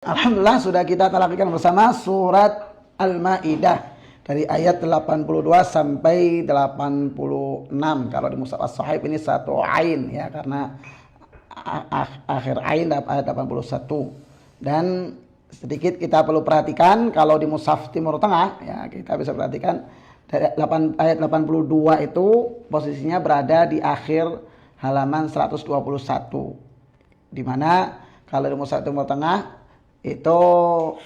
Alhamdulillah sudah kita talakikan bersama surat Al-Maidah dari ayat 82 sampai 86. Kalau di mushaf as-sahih ini satu ain ya, karena akhir ain ayat 81. Dan sedikit kita perlu perhatikan kalau di mushaf Timur Tengah ya, kita bisa perhatikan dari ayat 82 itu posisinya berada di akhir halaman 121. Di mana kalau di mushaf Timur Tengah itu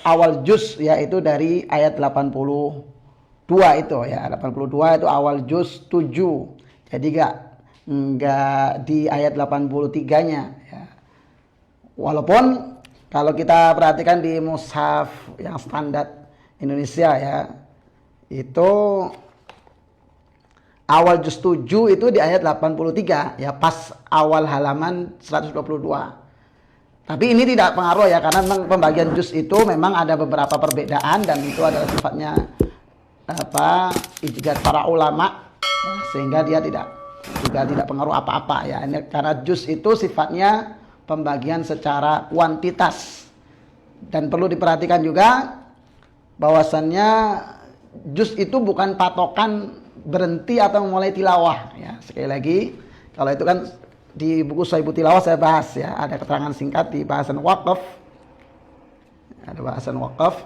awal juz yaitu dari ayat 82 itu ya, 82 itu awal juz 7. Jadi enggak di ayat 83-nya ya. Walaupun kalau kita perhatikan di mushaf yang standar Indonesia ya, itu awal juz 7 itu di ayat 83 ya, pas awal halaman 122. Tapi ini tidak pengaruh ya, karena memang pembagian juz itu memang ada beberapa perbedaan dan itu adalah sifatnya ijtihad para ulama ya, sehingga dia tidak pengaruh apa-apa ya. Ini karena juz itu sifatnya pembagian secara kuantitas. Dan perlu diperhatikan juga bahwasannya juz itu bukan patokan berhenti atau memulai tilawah ya. Sekali lagi, kalau itu kan di buku Shaibu Tilawah saya bahas ya, ada keterangan singkat di bahasan waqaf. Ada bahasan waqaf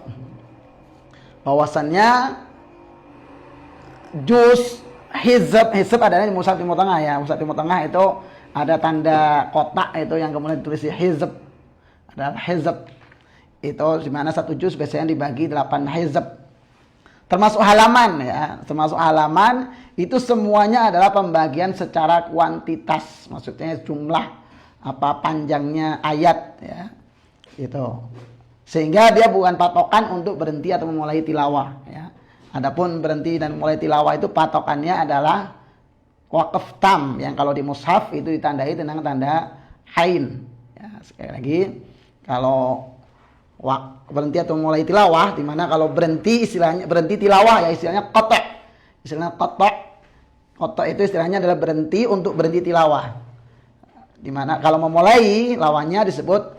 bahwasannya juz hizab adalah di mushaf Timur Tengah ya. Mushaf Timur Tengah itu ada tanda kotak itu yang kemudian ditulis hizab. Ada hizab. Itu di mana satu juz biasanya dibagi 8 hizab. Termasuk halaman ya, termasuk halaman itu semuanya adalah pembagian secara kuantitas, maksudnya jumlah panjangnya ayat ya, gitu. Sehingga dia bukan patokan untuk berhenti atau memulai tilawah ya. Adapun berhenti dan memulai tilawah itu patokannya adalah waqaf tam yang kalau di mushaf itu ditandai dengan tanda ain. Ya, sekali lagi kalau berhenti atau mulai tilawah, di mana kalau berhenti istilahnya berhenti tilawah ya istilahnya qata'. Istilahnya qata' itu istilahnya adalah berhenti untuk berhenti tilawah. Di mana kalau memulai lawannya disebut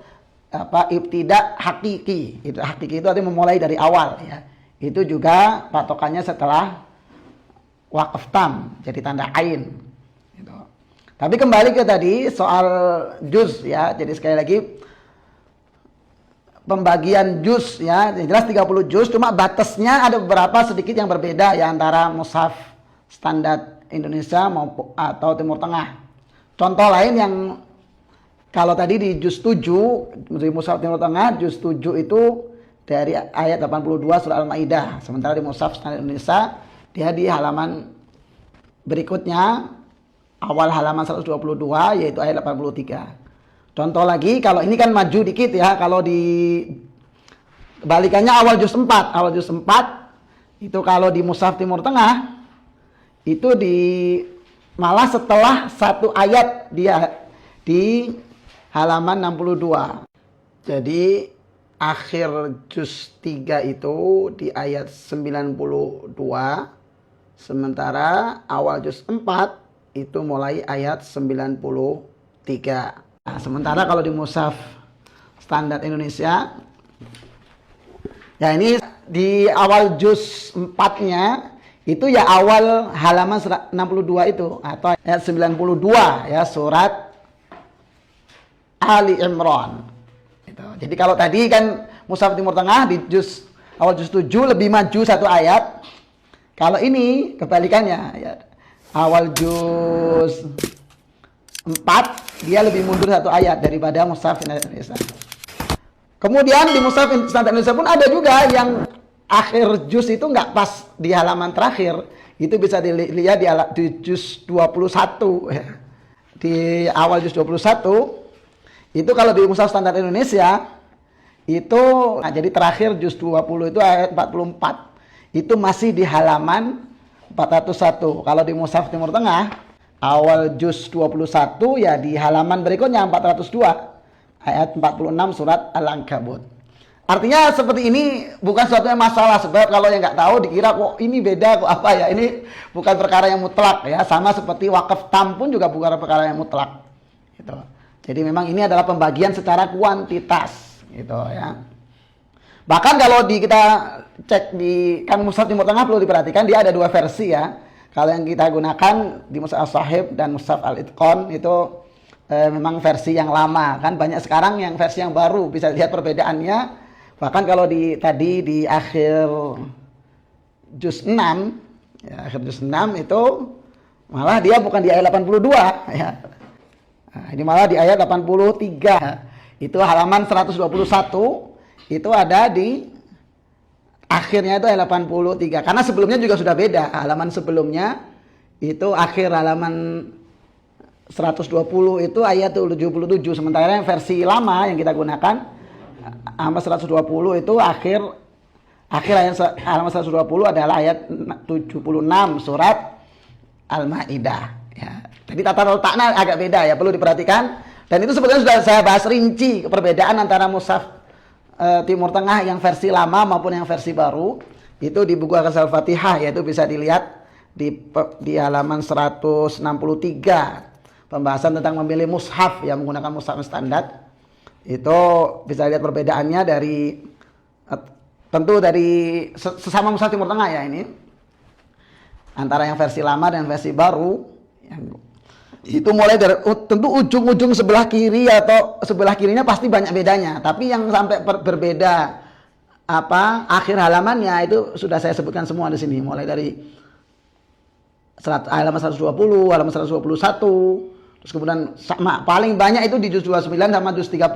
ibtida hakiki. Itu hakiki itu artinya memulai dari awal ya. Itu juga patokannya setelah waqaf tam, jadi tanda ain gitu. Tapi kembali ke tadi soal juz ya. Jadi sekali lagi pembagian juz ya, jelas 30 juz, cuma batasnya ada beberapa sedikit yang berbeda ya antara mushaf standar Indonesia maupun atau Timur Tengah. Contoh lain yang kalau tadi di juz 7 di mushaf Timur Tengah juz 7 itu dari ayat 82 surah Al-Maidah, sementara di mushaf standar Indonesia dia di halaman berikutnya awal halaman 122 yaitu ayat 83. Contoh lagi, kalau ini kan maju dikit ya, kalau di balikannya awal juz 4. Awal juz 4 itu kalau di mushaf Timur Tengah itu malah setelah satu ayat dia di halaman 62. Jadi akhir juz 3 itu di ayat 92, sementara awal juz 4 itu mulai ayat 93. Nah, sementara kalau di mushaf standar Indonesia ya, ini di awal juz 4-nya itu ya awal halaman 62 itu atau ayat 92 ya, surat Ali Imran gitu. Jadi kalau tadi kan mushaf Timur Tengah di awal juz 7 lebih maju satu ayat. Kalau ini kebalikannya ya, awal juz 4 dia lebih mundur satu ayat daripada mushaf Indonesia. Kemudian di mushaf standar Indonesia pun ada juga yang akhir juz itu nggak pas di halaman terakhir. Itu bisa dilihat di juz 21 ya. Di awal juz 21 itu kalau di mushaf standar Indonesia itu jadi terakhir juz 20 itu ayat 44. Itu masih di halaman 401. Kalau di mushaf Timur Tengah awal juz 21 ya di halaman berikutnya 402 ayat 46 surat Al-Ankabut. Artinya seperti ini bukan suatu yang masalah, sebab kalau yang nggak tahu dikira kok ini beda kok apa ya, ini bukan perkara yang mutlak ya, sama seperti wakaf tam pun juga bukan perkara yang mutlak gitu. Jadi memang ini adalah pembagian secara kuantitas gitu ya. Bahkan kalau kita cek di kan Mushaf Timur Tengah perlu diperhatikan dia ada dua versi ya. Kalau yang kita gunakan di Mushaf As-Shahih dan Mushaf Al-Itqan itu memang versi yang lama. Kan banyak sekarang yang versi yang baru, bisa lihat perbedaannya. Bahkan kalau tadi di akhir juz 6 ya, akhir juz 6 itu malah dia bukan di ayat 82 ya. Nah, ini malah di ayat 83. Itu halaman 121 itu ada di akhirnya itu ayat 83. Karena sebelumnya juga sudah beda. Halaman sebelumnya itu akhir halaman 120 itu ayat 77. Sementara yang versi lama yang kita gunakan halaman 120 itu akhir ayat halaman 120 adalah ayat 76 surat Al-Maidah ya. Jadi tata letaknya agak beda ya, perlu diperhatikan. Dan itu sebetulnya sudah saya bahas rinci perbedaan antara mushaf Timur Tengah yang versi lama maupun yang versi baru. Itu di buku Al-Fatihah, yaitu bisa dilihat di halaman 163. Pembahasan tentang memilih mushaf yang menggunakan mushaf standar. Itu bisa lihat perbedaannya dari tentu dari sesama mushaf Timur Tengah ya ini. Antara yang versi lama dan versi baru yang itu mulai dari tentu ujung-ujung sebelah kiri atau sebelah kirinya pasti banyak bedanya, tapi yang sampai berbeda akhir halamannya itu sudah saya sebutkan semua di sini, mulai dari halaman 120, halaman 121, terus kemudian sama paling banyak itu di juz 29 sama juz 30.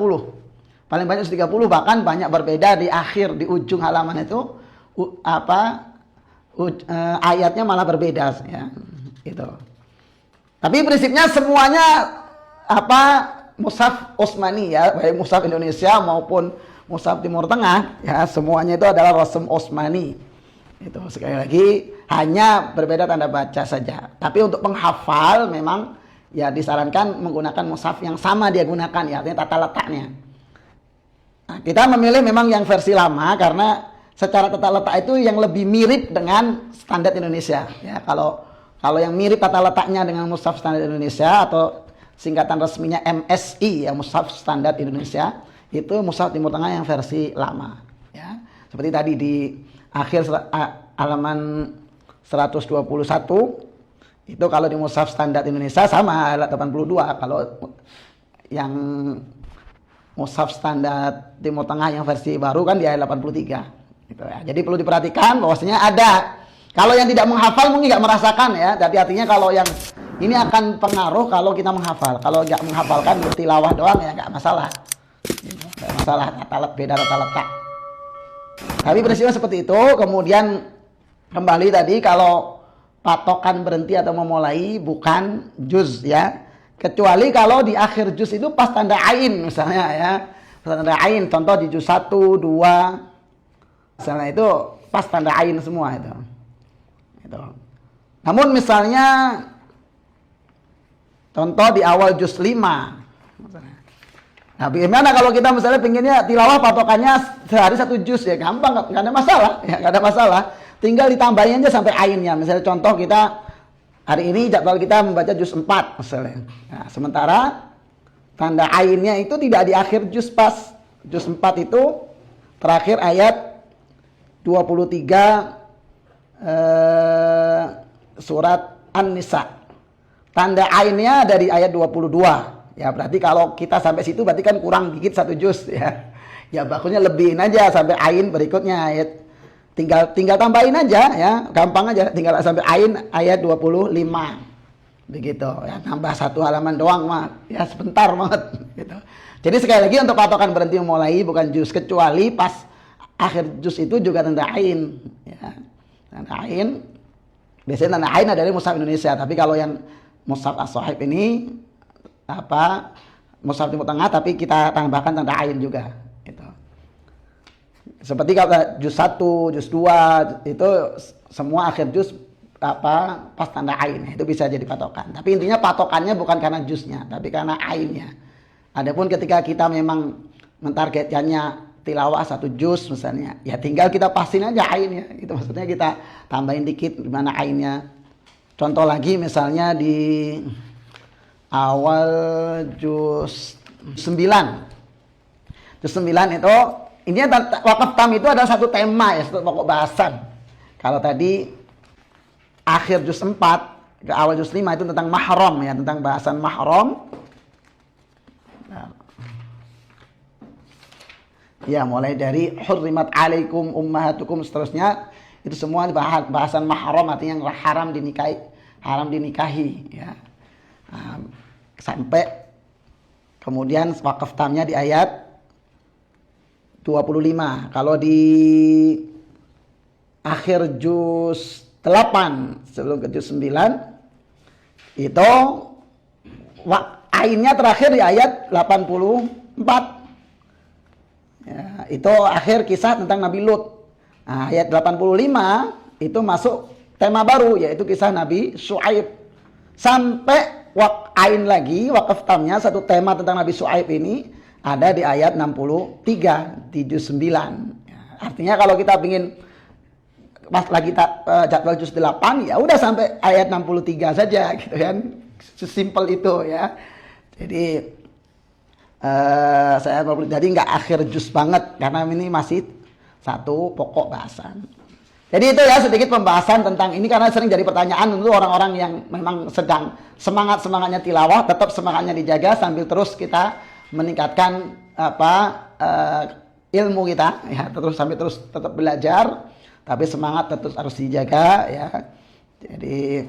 Paling banyak juz 30, bahkan banyak berbeda di akhir, di ujung halaman itu ayatnya malah berbeda ya. Gitu. Tapi prinsipnya semuanya mushaf Utsmani ya, baik mushaf Indonesia maupun mushaf Timur Tengah ya, semuanya itu adalah rasm Utsmani. Itu sekali lagi hanya berbeda tanda baca saja. Tapi untuk penghafal memang ya disarankan menggunakan mushaf yang sama dia gunakan ya, artinya tata letaknya. Nah, kita memilih memang yang versi lama karena secara tata letak itu yang lebih mirip dengan standar Indonesia ya. Kalau yang mirip tata letaknya dengan mushaf standar Indonesia atau singkatan resminya MSI ya, mushaf standar Indonesia, itu mushaf Timur Tengah yang versi lama ya. Seperti tadi di akhir halaman 121 itu kalau di mushaf standar Indonesia sama ayat 82, kalau yang mushaf standar Timur Tengah yang versi baru kan di ayat 83 gitu ya. Jadi perlu diperhatikan bahwasanya ada. Kalau yang tidak menghafal mungkin nggak merasakan ya. Jadi artinya kalau yang ini akan pengaruh kalau kita menghafal. Kalau nggak menghafalkan tilawah doang ya nggak masalah. Nggak masalah, beda tata letak. Tapi prinsipnya seperti itu. Kemudian kembali tadi kalau patokan berhenti atau memulai bukan juz ya. Kecuali kalau di akhir juz itu pas tanda ain misalnya ya. Pas tanda ain, contoh di juz 1, 2 misalnya itu pas tanda ain semua itu. Namun misalnya contoh di awal juz 5. Nah, bagaimana kalau kita misalnya pinginnya tilawah patokannya sehari 1 juz ya, gampang, nggak ada masalah ya, nggak ada masalah. Tinggal ditambahin aja sampai ainnya. Misalnya contoh kita hari ini jadwal kita membaca juz 4 misalnya. Nah, sementara tanda ainnya itu tidak di akhir juz pas. Juz 4 itu terakhir ayat 23 surat An-Nisa. Tanda ainnya dari ayat 22. Ya berarti kalau kita sampai situ berarti kan kurang dikit 1 juz ya. Ya bagusnya lebihin aja sampai ain berikutnya ayat. Tinggal tambahin aja ya, gampang aja, tinggal sampai ain ayat 25. Begitu ya, tambah 1 halaman doang mah. Ya sebentar banget gitu. Jadi sekali lagi untuk patokan berhenti memulai bukan juz, kecuali pas akhir juz itu juga tanda ain ya. Tanda ain, biasanya tanda ain adalah mushaf Indonesia, tapi kalau yang mushaf As-Shahih ini mushaf Timur Tengah tapi kita tambahkan tanda ain juga gitu. Seperti kalau juz 1, juz 2 itu semua akhir juz pas tanda ain, itu bisa jadi patokan. Tapi intinya patokannya bukan karena juznya, tapi karena ainnya. Adapun ketika kita memang mentargetkannya tilawah 1 juz misalnya, ya tinggal kita pasin aja ainnya. Itu maksudnya kita tambahin dikit gimana ainnya. Contoh lagi misalnya di awal juz 9. Juz 9 itu ini wakaf tam itu adalah satu tema ya, satu pokok bahasan. Kalau tadi akhir juz 4 ke awal juz 5 itu tentang mahram ya, tentang bahasan mahram. Ya, mulai dari hurrimat alaikum ummahatukum seterusnya, itu semua bahasan mahram, artinya yang haram dinikahi ya. Sampai kemudian wakaf tamnya di ayat 25. Kalau di akhir juz 8 sebelum ke juz 9 itu ainnya terakhir di ayat 84. Ya, itu akhir kisah tentang Nabi Lut. Nah, ayat 85 itu masuk tema baru, yaitu kisah Nabi Syuaib. Sampai ain lagi, wakaf tamnya satu tema tentang Nabi Syuaib ini ada di ayat 63 di juz 9. Ya, artinya kalau kita ingin pas lagi jadwal juz 8 ya udah sampai ayat 63 saja gitu kan. Sesimpel itu ya. Jadi jadi nggak akhir juz banget karena ini masih satu pokok bahasan. Jadi itu ya sedikit pembahasan tentang ini karena sering jadi pertanyaan untuk orang-orang yang memang sedang semangatnya tilawah, tetap semangatnya dijaga sambil terus kita meningkatkan ilmu kita ya, terus tetap belajar, tapi semangat tetap harus dijaga ya. Jadi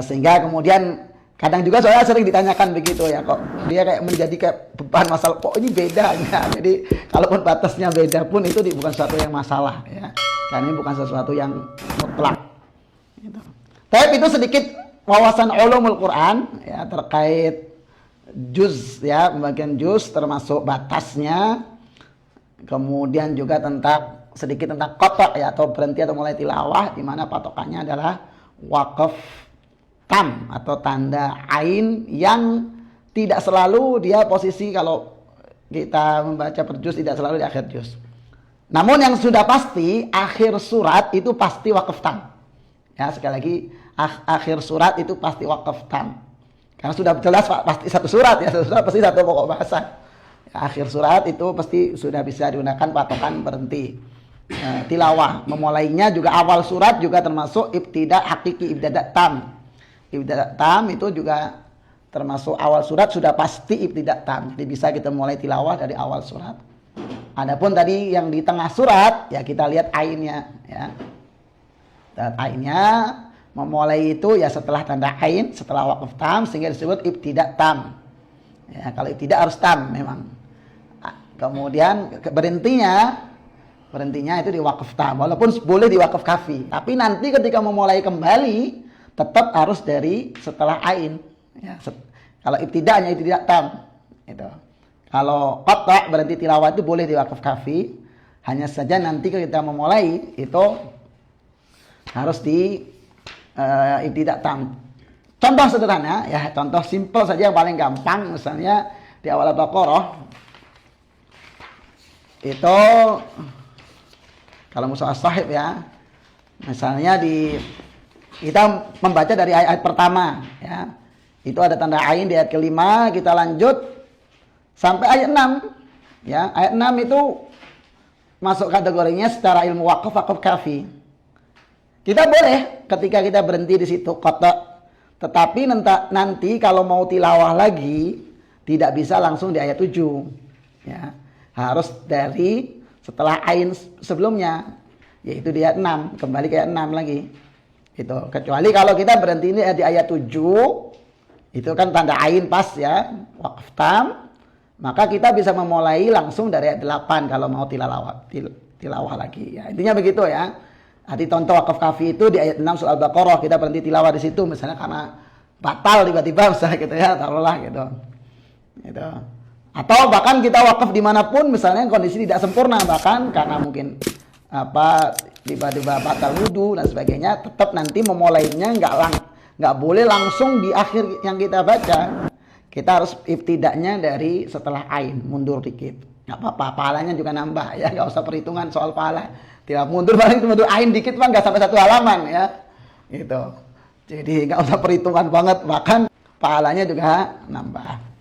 sehingga kemudian kadang juga soalnya sering ditanyakan begitu ya, kok dia kayak menjadi kayak beban masalah, kok ini beda ya. Jadi kalaupun batasnya beda pun itu bukan sesuatu yang masalah ya, karena ini bukan sesuatu yang mutlak gitu. Tapi itu sedikit wawasan ulumul Quran ya terkait juz ya, pembagian juz termasuk batasnya, kemudian juga sedikit tentang qata' ya, atau berhenti atau mulai tilawah, di mana patokannya adalah wakaf tam atau tanda ain yang tidak selalu dia posisi kalau kita membaca per juz tidak selalu di akhir juz. Namun yang sudah pasti akhir surat itu pasti wakaf tam. Ya, sekali lagi akhir surat itu pasti wakaf tam. Karena sudah jelas pasti satu surat ya, satu surat pasti satu pokok bahasan. Ya, akhir surat itu pasti sudah bisa digunakan patokan berhenti tilawah. Memulainya juga awal surat juga termasuk ibtida hakiki, ibtida tam. Ibtida tam itu juga termasuk awal surat sudah pasti ibtida tam. Jadi bisa kita mulai tilawah dari awal surat. Adapun tadi yang di tengah surat ya kita lihat ainnya ya. Dan ainnya memulai itu ya setelah tanda ain, setelah wakaf tam sehingga disebut ibtida tam. Ya, kalau ibtida harus tam memang. Kemudian berhentinya itu di wakaf tam, walaupun boleh di wakaf kafi. Tapi nanti ketika memulai kembali tetap harus dari setelah ain ya, kalau ibtida'nya ibtida' tam itu. Kalau qata' berhenti tilawah itu boleh di wakaf kafi, hanya saja nanti kita memulai itu harus di ibtida' tam. Contoh sederhana ya, contoh simpel saja yang paling gampang, misalnya di awal Al-Baqarah itu kalau mushaf as-sahib ya, misalnya kita membaca dari ayat pertama ya. Itu ada tanda ain di ayat kelima, kita lanjut sampai ayat 6. Ya, ayat 6 itu masuk kategorinya secara ilmu wakaf kafi. Kita boleh ketika kita berhenti di situ qata, tetapi nanti kalau mau tilawah lagi tidak bisa langsung di ayat 7. Ya, harus dari setelah ain sebelumnya, yaitu di ayat 6, kembali ke ayat 6 lagi. Itu kecuali kalau kita berhenti ini di ayat 7 itu kan tanda ain pas ya, wakaf tam, maka kita bisa memulai langsung dari ayat 8 kalau mau tilawah lagi ya. Intinya begitu ya. Nanti contoh wakaf kafi itu di ayat 6 surah Al-Baqarah, kita berhenti tilawah di situ misalnya karena batal tiba-tiba misalnya gitu ya, taruhlah gitu. Gitu. Atau bahkan kita wakaf dimanapun misalnya kondisi tidak sempurna, bahkan karena mungkin tiba-tiba batal wudu dan sebagainya, tetap nanti memulainya nggak boleh langsung di akhir yang kita baca. Kita harus ibtidaknya dari setelah ain, mundur dikit. Nggak apa-apa, pahalanya juga nambah ya, nggak usah perhitungan soal pahala. Tidak mundur ain dikit mah nggak sampai satu halaman ya. Gitu. Jadi nggak usah perhitungan banget, bahkan pahalanya juga nambah.